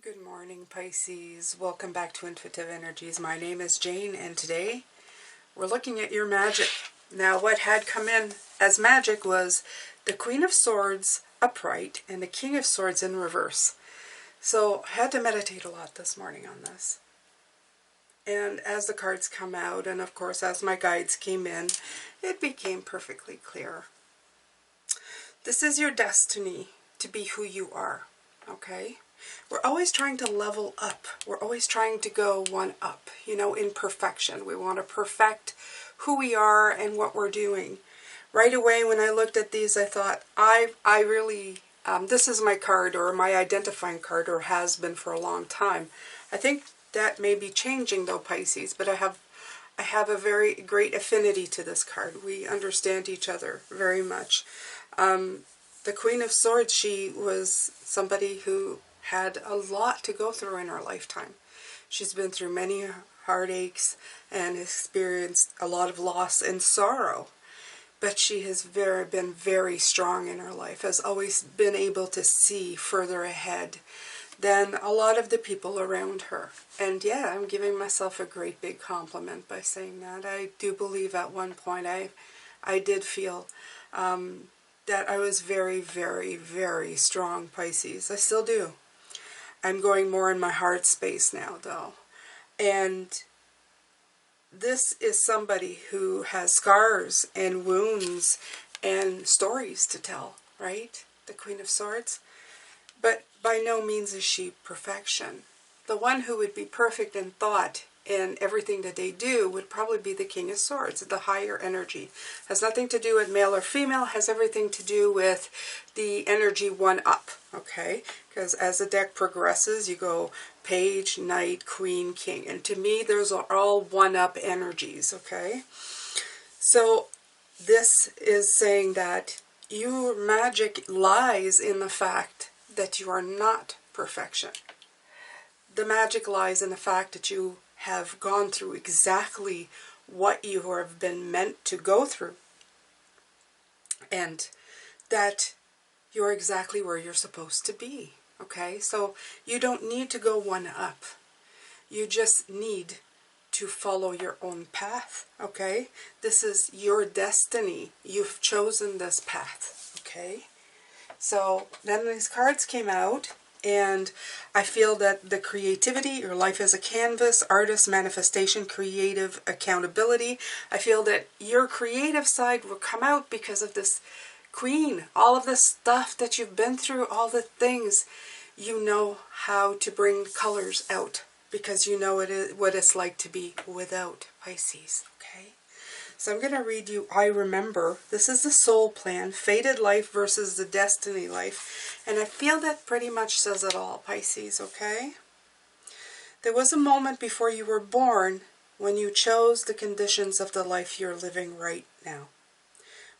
Good morning, Pisces. Welcome back to Intuitive Energies. My name is Jane, and today we're looking at your magic. Now, what had come in as magic was the Queen of Swords upright and the King of Swords in reverse. So I had to meditate a lot this morning on this. And as the cards come out, and of course as my guides came in, it became perfectly clear. This is your destiny to be who you are, okay? We're always trying to level up. We're always trying to go one up, in perfection. We want to perfect who we are and what we're doing. Right away when I looked at these, I thought, I really, this is my card, or my identifying card, or has been for a long time. I think that may be changing though, Pisces, but I have a very great affinity to this card. We understand each other very much. The Queen of Swords, she was somebody who had a lot to go through in her lifetime. She's been through many heartaches and experienced a lot of loss and sorrow. But she has been very strong in her life, has always been able to see further ahead than a lot of the people around her. And yeah, I'm giving myself a great big compliment by saying that. I do believe at one point I did feel that I was very, very, very strong, Pisces. I still do. I'm going more in my heart space now, though. And this is somebody who has scars and wounds and stories to tell, right? The Queen of Swords. But by no means is she perfection. The one who would be perfect in thought and everything that they do would probably be the King of Swords, the higher energy. Has nothing to do with male or female, has everything to do with the energy one up, okay? Because as the deck progresses, you go Page, Knight, Queen, King. And to me, those are all one up energies, okay? So this is saying that your magic lies in the fact that you are not perfection. The magic lies in the fact that you have gone through exactly what you have been meant to go through, and that you're exactly where you're supposed to be, okay? So you don't need to go one up. You just need to follow your own path, okay? This is your destiny. You've chosen this path, okay? So then these cards came out, and I feel that the creativity, your life as a canvas, artist, manifestation, creative, accountability, I feel that your creative side will come out because of this Queen. All of the stuff that you've been through, all the things, you know how to bring colors out because you know what it's like to be without, Pisces, okay? So I'm going to read you I Remember. This is the soul plan, fated life versus the destiny life. And I feel that pretty much says it all, Pisces, okay? There was a moment before you were born when you chose the conditions of the life you're living right now.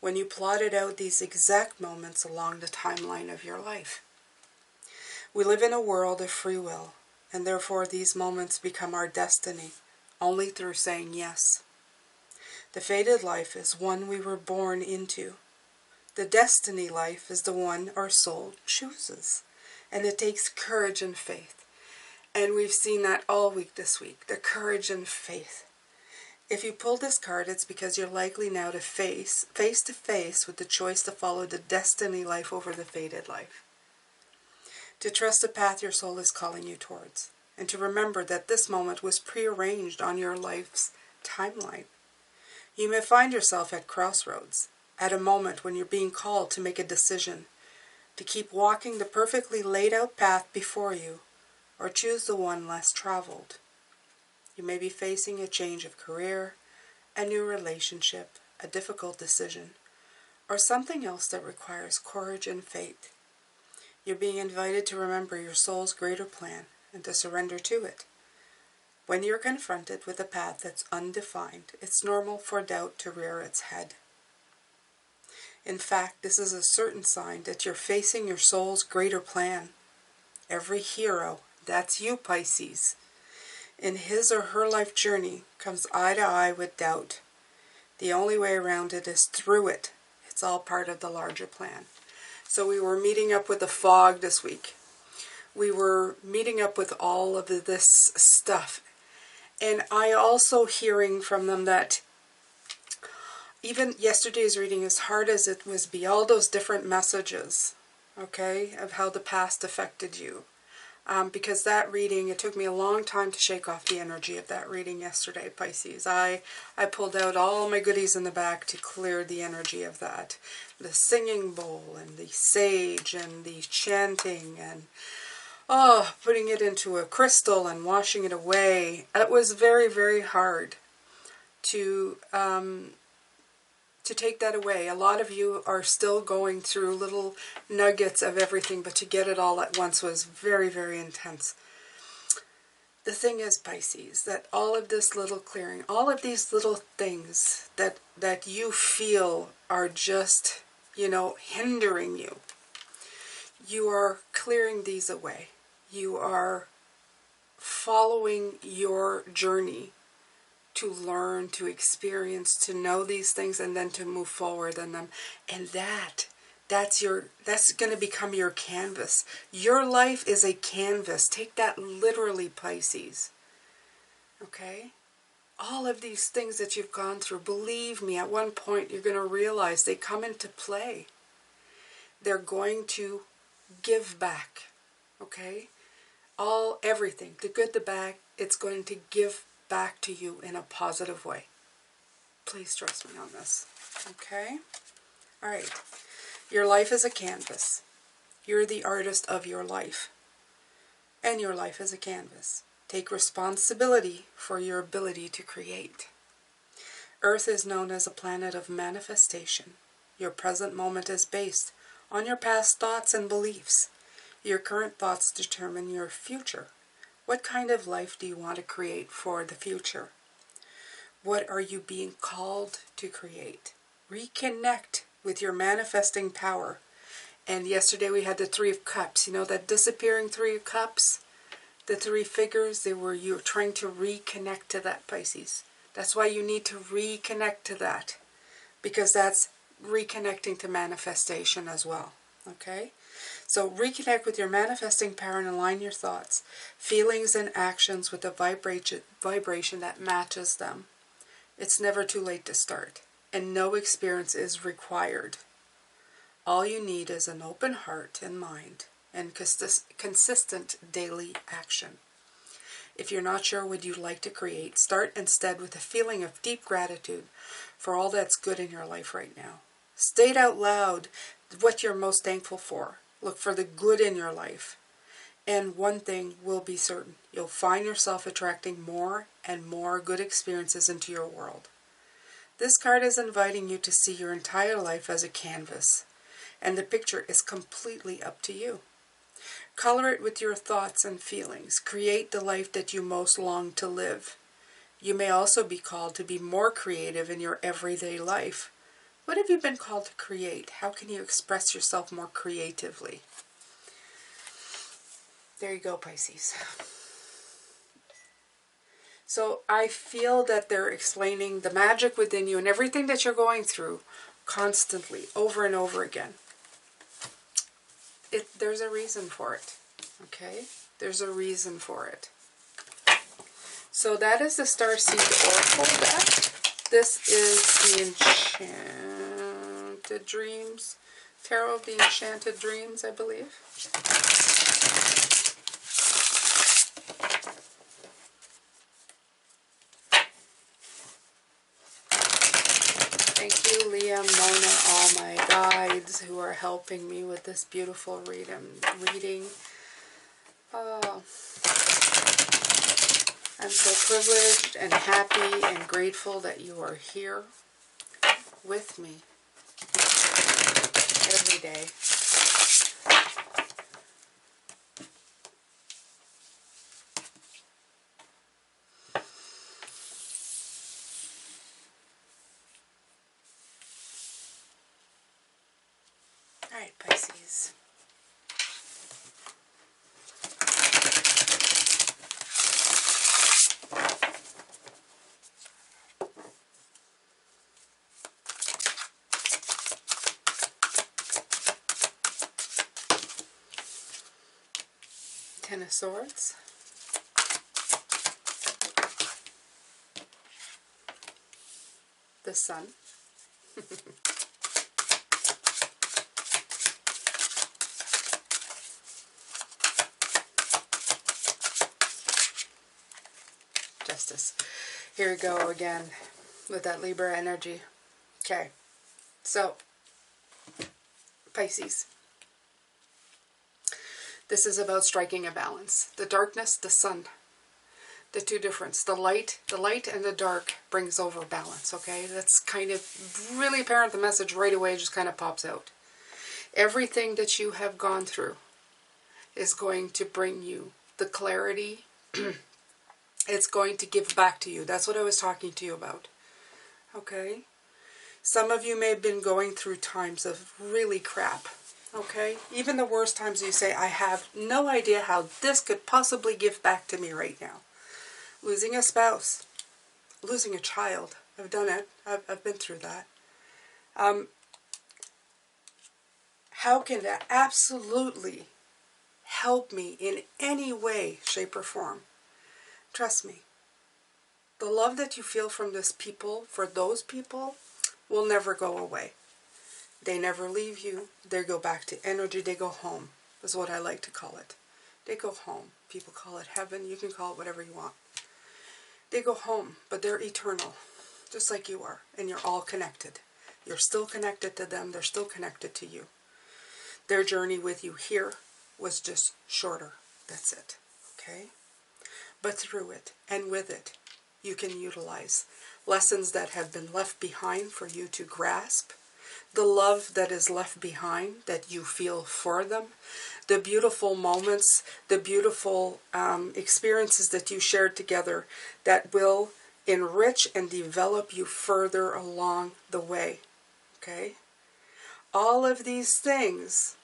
When you plotted out these exact moments along the timeline of your life. We live in a world of free will, and therefore these moments become our destiny only through saying yes. The fated life is one we were born into. The destiny life is the one our soul chooses. And it takes courage and faith. And we've seen that all week this week, the courage and faith. If you pull this card, it's because you're likely now to face to face with the choice to follow the destiny life over the fated life. To trust the path your soul is calling you towards. And to remember that this moment was prearranged on your life's timeline. You may find yourself at crossroads, at a moment when you're being called to make a decision, to keep walking the perfectly laid out path before you, or choose the one less traveled. You may be facing a change of career, a new relationship, a difficult decision, or something else that requires courage and faith. You're being invited to remember your soul's greater plan and to surrender to it. When you're confronted with a path that's undefined, it's normal for doubt to rear its head. In fact, this is a certain sign that you're facing your soul's greater plan. Every hero, that's you, Pisces, in his or her life journey comes eye to eye with doubt. The only way around it is through it. It's all part of the larger plan. So we were meeting up with the fog this week. We were meeting up with all of this stuff. And I also hearing from them that even yesterday's reading, as hard as it was, be all those different messages, okay, of how the past affected you. Because that reading, it took me a long time to shake off the energy of that reading yesterday, Pisces. I pulled out all my goodies in the back to clear the energy of that. The singing bowl and the sage and the chanting and putting it into a crystal and washing it away. It was very, very hard to take that away. A lot of you are still going through little nuggets of everything, but to get it all at once was very, very intense. The thing is, Pisces, that all of this little clearing, all of these little things that you feel are just, hindering you, you are clearing these away. You are following your journey to learn, to experience, to know these things, and then to move forward in them. And that's going to become your canvas. Your life is a canvas. Take that literally, Pisces. Okay? All of these things that you've gone through, believe me, at one point you're going to realize they come into play. They're going to give back. Okay? Everything, the good, the bad, it's going to give back to you in a positive way. Please trust me on this. Okay? All right. Your life is a canvas. You're the artist of your life. And your life is a canvas. Take responsibility for your ability to create. Earth is known as a planet of manifestation. Your present moment is based on your past thoughts and beliefs. Your current thoughts determine your future. What kind of life do you want to create for the future? What are you being called to create? Reconnect with your manifesting power. And yesterday we had the Three of Cups. You know, that disappearing Three of Cups? The three figures, you're trying to reconnect to that, Pisces. That's why you need to reconnect to that. Because that's reconnecting to manifestation as well. Okay? So reconnect with your manifesting power and align your thoughts, feelings, and actions with a vibration that matches them. It's never too late to start, and no experience is required. All you need is an open heart and mind and consistent daily action. If you're not sure what you'd like to create, start instead with a feeling of deep gratitude for all that's good in your life right now. State out loud what you're most thankful for. Look for the good in your life. And one thing will be certain. You'll find yourself attracting more and more good experiences into your world. This card is inviting you to see your entire life as a canvas. And the picture is completely up to you. Color it with your thoughts and feelings. Create the life that you most long to live. You may also be called to be more creative in your everyday life. What have you been called to create? How can you express yourself more creatively? There you go, Pisces. So I feel that they're explaining the magic within you and everything that you're going through constantly, over and over again. There's a reason for it. Okay? There's a reason for it. So that is the Starseed Oracle deck. This is the Enchanted Dreams Tarot, the Enchanted Dreams, I believe. Thank you, Liam, Mona, all my guides who are helping me with this beautiful reading. Oh, I'm so privileged and happy and grateful that you are here with me every day. All right, Pisces. Ten of Swords. The Sun. Justice. Here we go again with that Libra energy. Okay, so Pisces. This is about striking a balance. The darkness, the sun. The two difference. The light and the dark brings over balance, okay? That's kind of really apparent. The message right away just kind of pops out. Everything that you have gone through is going to bring you the clarity. It's going to give back to you. That's what I was talking to you about. Okay? Some of you may have been going through times of really crap. Okay? Even the worst times you say, I have no idea how this could possibly give back to me right now. Losing a spouse. Losing a child. I've done it. I've been through that. How can that absolutely help me in any way, shape, or form? Trust me. The love that you feel from this people, for those people, will never go away. They never leave you. They go back to energy. They go home. That's what I like to call it. They go home. People call it heaven. You can call it whatever you want. They go home, but they're eternal, just like you are, and you're all connected. You're still connected to them. They're still connected to you. Their journey with you here was just shorter. That's it. Okay? But through it and with it, you can utilize lessons that have been left behind for you to grasp, the love that is left behind that you feel for them, the beautiful moments, the beautiful experiences that you shared together that will enrich and develop you further along the way. Okay? All of these things,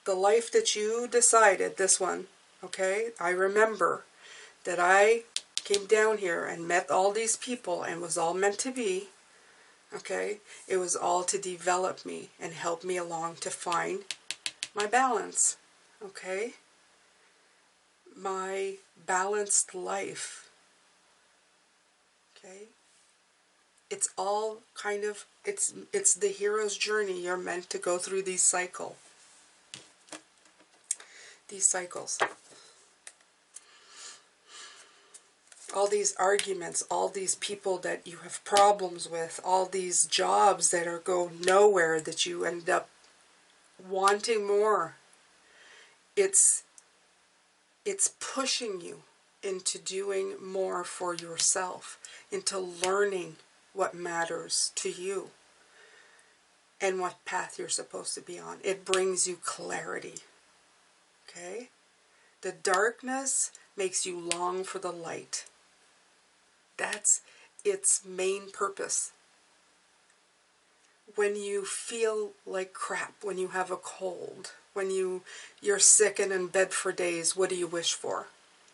the life that you decided, this one, okay, I remember that I came down here and met all these people and was all meant to be, okay? It was all to develop me and help me along to find my balance, okay? My balanced life, okay? It's all kind of, it's the hero's journey. You're meant to go through these cycles. All these arguments, all these people that you have problems with, all these jobs that go nowhere, that you end up wanting more. It's pushing you into doing more for yourself, into learning what matters to you and what path you're supposed to be on. It brings you clarity. Okay? The darkness makes you long for the light. That's its main purpose. When you feel like crap, when you have a cold, when you're sick and in bed for days, what do you wish for?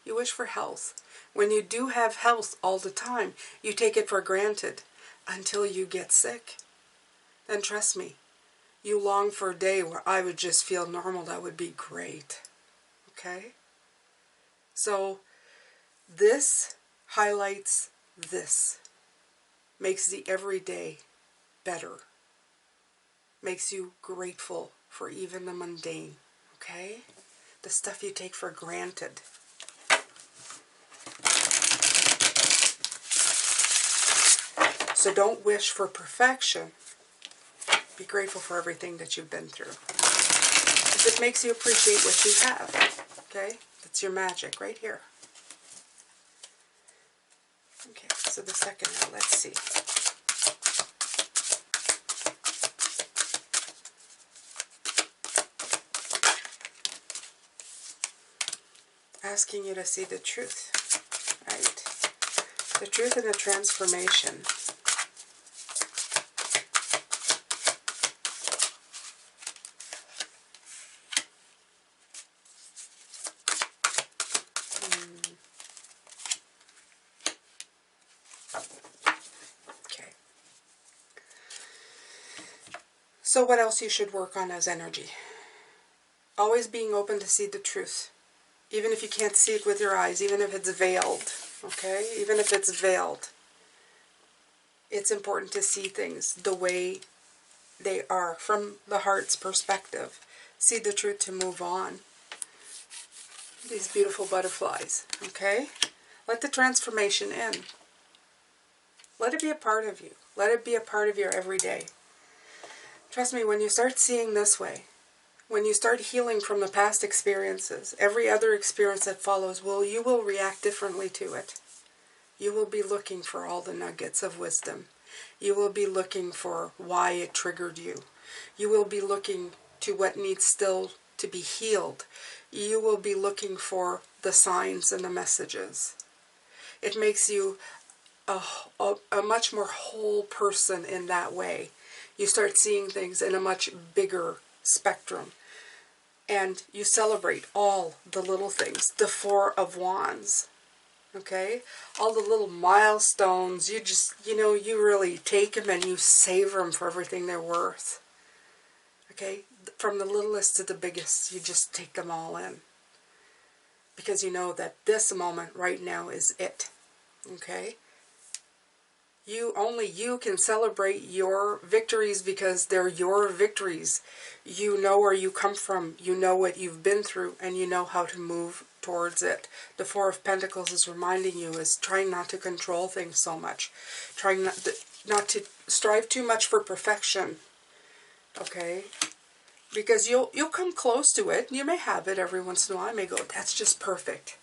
You wish for health. When you do have health all the time, you take it for granted until you get sick. Then trust me, you long for a day where I would just feel normal. That would be great. Okay? So this highlights this. Makes the everyday better. Makes you grateful for even the mundane. Okay? The stuff you take for granted. So don't wish for perfection. Be grateful for everything that you've been through. It just makes you appreciate what you have. Okay? That's your magic right here. Okay, so the second one, let's see. Asking you to see the truth, right? The truth and the transformation. Okay. So what else you should work on as energy? Always being open to see the truth. Even if you can't see it with your eyes, even if it's veiled, okay? Even if it's veiled. It's important to see things the way they are, from the heart's perspective. See the truth to move on. These beautiful butterflies, okay? Let the transformation in. Let it be a part of you. Let it be a part of your everyday. Trust me, when you start seeing this way, when you start healing from the past experiences, every other experience that follows, you will react differently to it. You will be looking for all the nuggets of wisdom. You will be looking for why it triggered you. You will be looking to what needs still to be healed. You will be looking for the signs and the messages. It makes you a much more whole person in that way. You start seeing things in a much bigger spectrum. And you celebrate all the little things. The Four of Wands. Okay? All the little milestones. You just, you really take them and you savor them for everything they're worth. Okay? From the littlest to the biggest, you just take them all in. Because you know that this moment right now is it. Okay? Only you can celebrate your victories because they're your victories. You know where you come from, you know what you've been through, and you know how to move towards it. The Four of Pentacles is reminding you is trying not to control things so much. Trying not to strive too much for perfection. Okay? Because you'll come close to it. You may have it every once in a while. I may go, that's just perfect.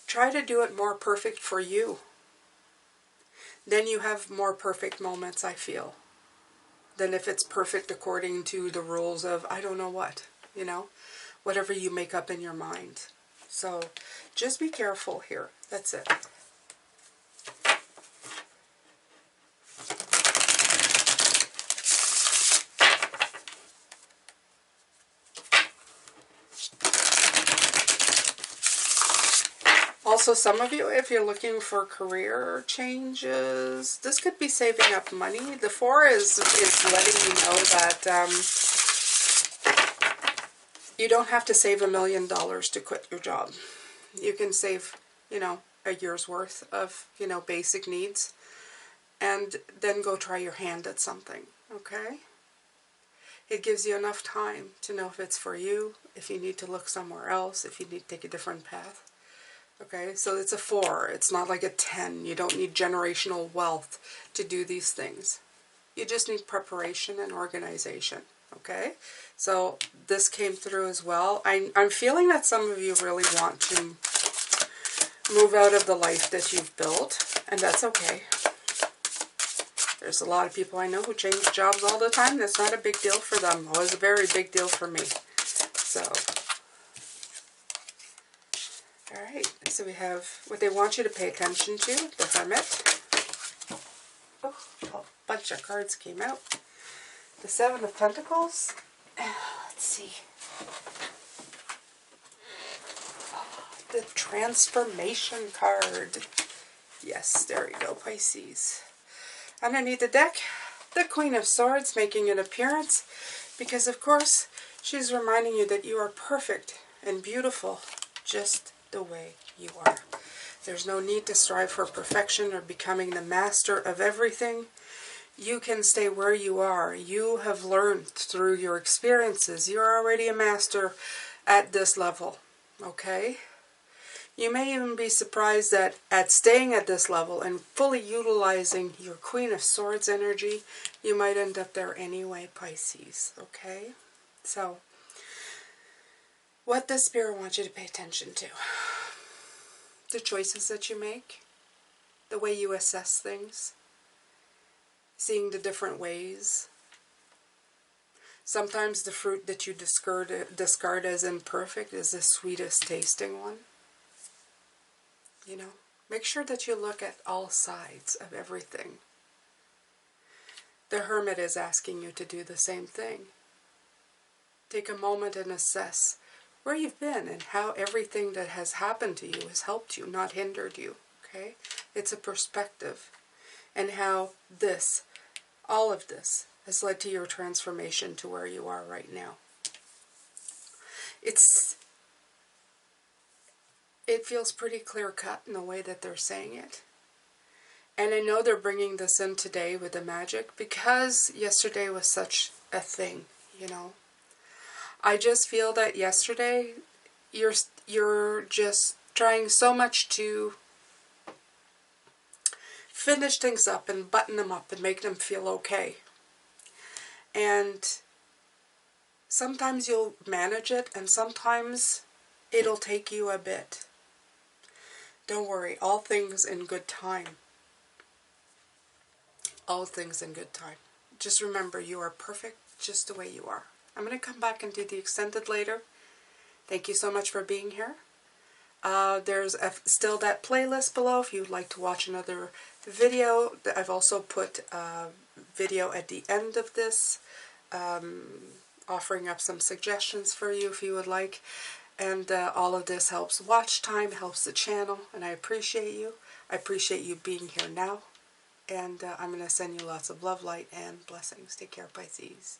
Try to do it more perfect for you. Then you have more perfect moments, I feel, than if it's perfect according to the rules of I don't know what, whatever you make up in your mind. So just be careful here. That's it. Also, some of you, if you're looking for career changes, this could be saving up money. The Four is letting you know that you don't have to save $1 million to quit your job. You can save, a year's worth of, basic needs, and then go try your hand at something, okay? It gives you enough time to know if it's for you, if you need to look somewhere else, if you need to take a different path. Okay, so it's a 4. It's not like a 10. You don't need generational wealth to do these things. You just need preparation and organization. Okay, so this came through as well. I'm feeling that some of you really want to move out of the life that you've built, and that's okay. There's a lot of people I know who change jobs all the time. That's not a big deal for them. It was a very big deal for me. So... Alright, so we have what they want you to pay attention to, the Hermit. Oh, a bunch of cards came out. The Seven of Pentacles. Let's see. The Transformation card. Yes, there we go, Pisces. Underneath the deck, the Queen of Swords making an appearance. Because, of course, she's reminding you that you are perfect and beautiful just the way you are. There's no need to strive for perfection or becoming the master of everything. You can stay where you are. You have learned through your experiences. You're already a master at this level, okay? You may even be surprised that at staying at this level and fully utilizing your Queen of Swords energy, you might end up there anyway, Pisces, okay? So, what does Spirit want you to pay attention to? The choices that you make, the way you assess things, seeing the different ways. Sometimes the fruit that you discard as imperfect is the sweetest tasting one. You know, make sure that you look at all sides of everything. The Hermit is asking you to do the same thing. Take a moment and assess where you've been and how everything that has happened to you has helped you, not hindered you. Okay? It's a perspective. And how this, all of this, has led to your transformation to where you are right now. It feels pretty clear-cut in the way that they're saying it. And I know they're bringing this in today with the magic because yesterday was such a thing, you know. I just feel that yesterday you're just trying so much to finish things up and button them up and make them feel okay. And sometimes you'll manage it and sometimes it'll take you a bit. Don't worry, all things in good time. All things in good time. Just remember, you are perfect just the way you are. I'm going to come back and do the extended later. Thank you so much for being here. There's still that playlist below if you'd like to watch another video. I've also put a video at the end of this, offering up some suggestions for you if you would like. And all of this helps watch time, helps the channel, and I appreciate you. I appreciate you being here now. And I'm going to send you lots of love, light, and blessings. Take care, Pisces.